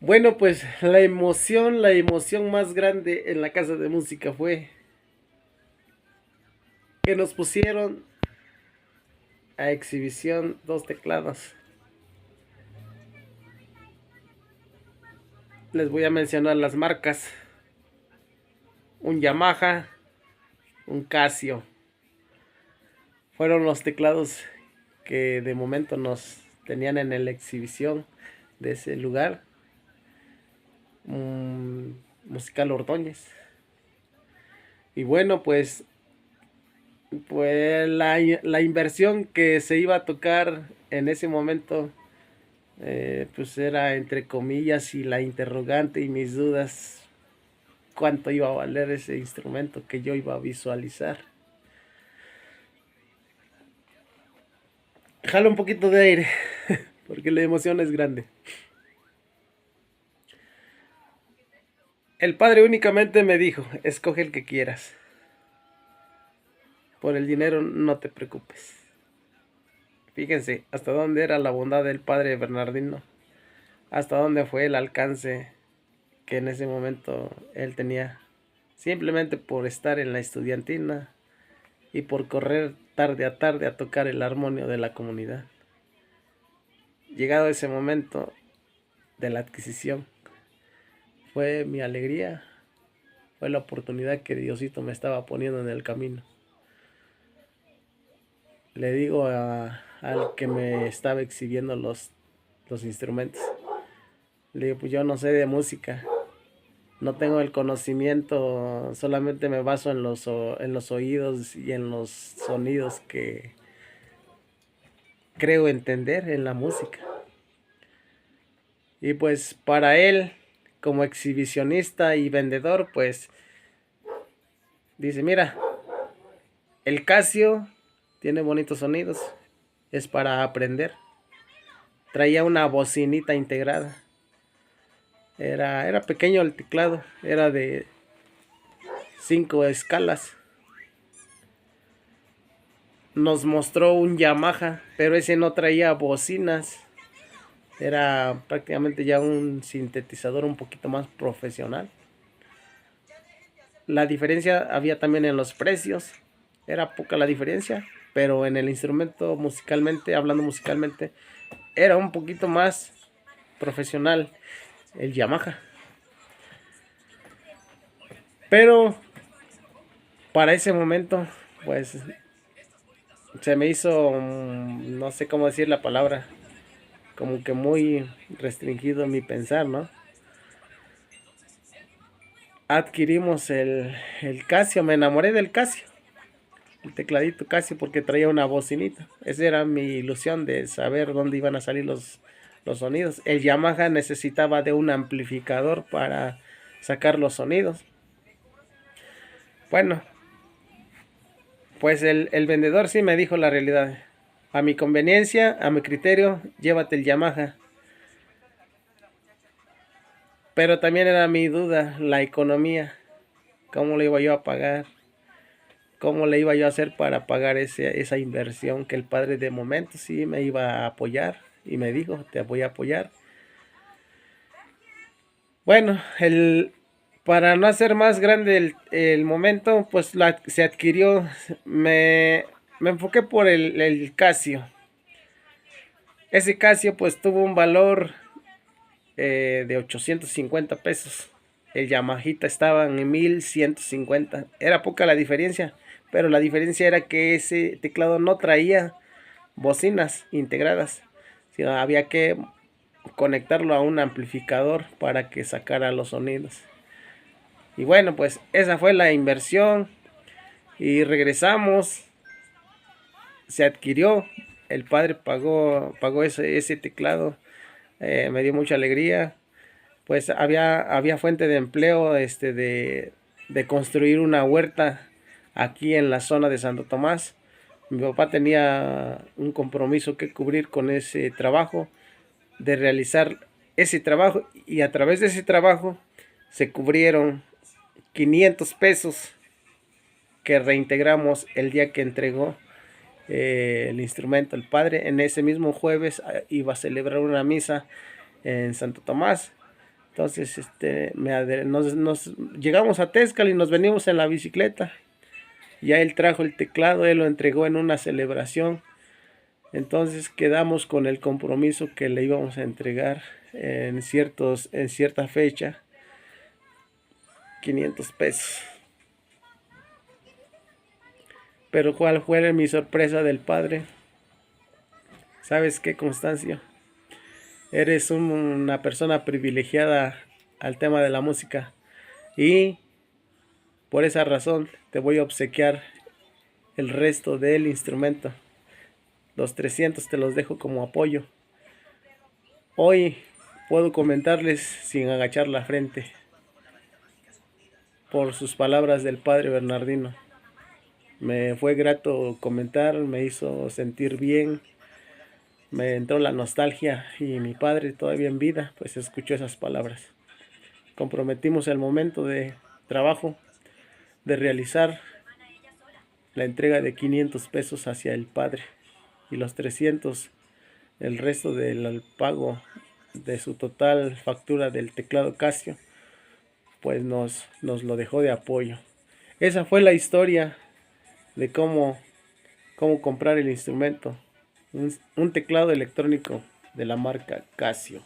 Bueno, pues la emoción más grande en la casa de música fue que nos pusieron a exhibición dos teclados. Les voy a mencionar las marcas: un Yamaha, un Casio. Fueron los teclados que de momento nos tenían en la exhibición de ese lugar. Musical Ordóñez. Y bueno, pues la inversión que se iba a tocar en ese momento, pues era entre comillas y la interrogante y mis dudas, cuánto iba a valer ese instrumento que yo iba a visualizar. Jalo un poquito de aire porque la emoción es grande. El padre únicamente me dijo: escoge el que quieras, por el dinero no te preocupes. Fíjense hasta dónde era la bondad del padre Bernardino, hasta dónde fue el alcance que en ese momento él tenía, simplemente por estar en la estudiantina y por correr tarde a tocar el armonio de la comunidad. Llegado ese momento de la adquisición, fue mi alegría, fue la oportunidad que Diosito me estaba poniendo en el camino. Le digo al que me estaba exhibiendo los instrumentos, le digo: pues yo no sé de música, no tengo el conocimiento, solamente me baso en los oídos y en los sonidos que creo entender en la música. Y pues para él, como exhibicionista y vendedor, pues dice: mira, el Casio tiene bonitos sonidos, es para aprender. Traía una bocinita integrada. Era pequeño el teclado, era de 5 escalas. Nos mostró un Yamaha, pero ese no traía bocinas. Era prácticamente ya un sintetizador un poquito más profesional. La diferencia había también en los precios. Era poca la diferencia, pero en el instrumento, musicalmente, hablando musicalmente, era un poquito más profesional el Yamaha. Pero para ese momento, pues se me hizo, no sé cómo decir la palabra, como que muy restringido mi pensar, ¿no? Adquirimos el Casio, me enamoré del Casio, el tecladito Casio, porque traía una bocinita. Esa era mi ilusión, de saber dónde iban a salir los sonidos. El Yamaha necesitaba de un amplificador para sacar los sonidos. Bueno, pues el vendedor sí me dijo la realidad: a mi conveniencia, a mi criterio, llévate el Yamaha. Pero también era mi duda, la economía, cómo le iba yo a pagar, cómo le iba yo a hacer para pagar esa inversión, que el padre de momento sí me iba a apoyar y me dijo: te voy a apoyar. Bueno, para no hacer más grande el momento, pues se adquirió, me enfoqué por el Casio. Ese Casio pues tuvo un valor de 850 pesos. El Yamahita estaba en 1150. Era poca la diferencia, pero la diferencia era que ese teclado no traía bocinas integradas, sino había que conectarlo a un amplificador para que sacara los sonidos. Y bueno, pues esa fue la inversión y regresamos. Se adquirió, el padre pagó ese teclado. Me dio mucha alegría. Pues había fuente de empleo, de construir una huerta aquí en la zona de Santo Tomás. Mi papá tenía un compromiso que cubrir con ese trabajo, de realizar ese trabajo, y a través de ese trabajo se cubrieron 500 pesos que reintegramos el día que entregó el instrumento el padre. En ese mismo jueves iba a celebrar una misa en Santo Tomás. Entonces, nos llegamos a Texcal y nos venimos en la bicicleta. Ya él trajo el teclado, él lo entregó en una celebración. Entonces quedamos con el compromiso que le íbamos a entregar en cierta fecha, 500 pesos. Pero ¿cuál fue mi sorpresa del padre? ¿Sabes qué, Constancio? Eres una persona privilegiada al tema de la música y por esa razón te voy a obsequiar el resto del instrumento. Los 300 te los dejo como apoyo. Hoy puedo comentarles sin agachar la frente por sus palabras del padre Bernardino. Me fue grato comentar, me hizo sentir bien, me entró la nostalgia y mi padre todavía en vida pues escuchó esas palabras. Comprometimos el momento de trabajo de realizar la entrega de 500 pesos hacia el padre y los 300 el resto del pago de su total factura del teclado Casio pues nos lo dejó de apoyo. Esa fue la historia de cómo comprar el instrumento, un teclado electrónico de la marca Casio.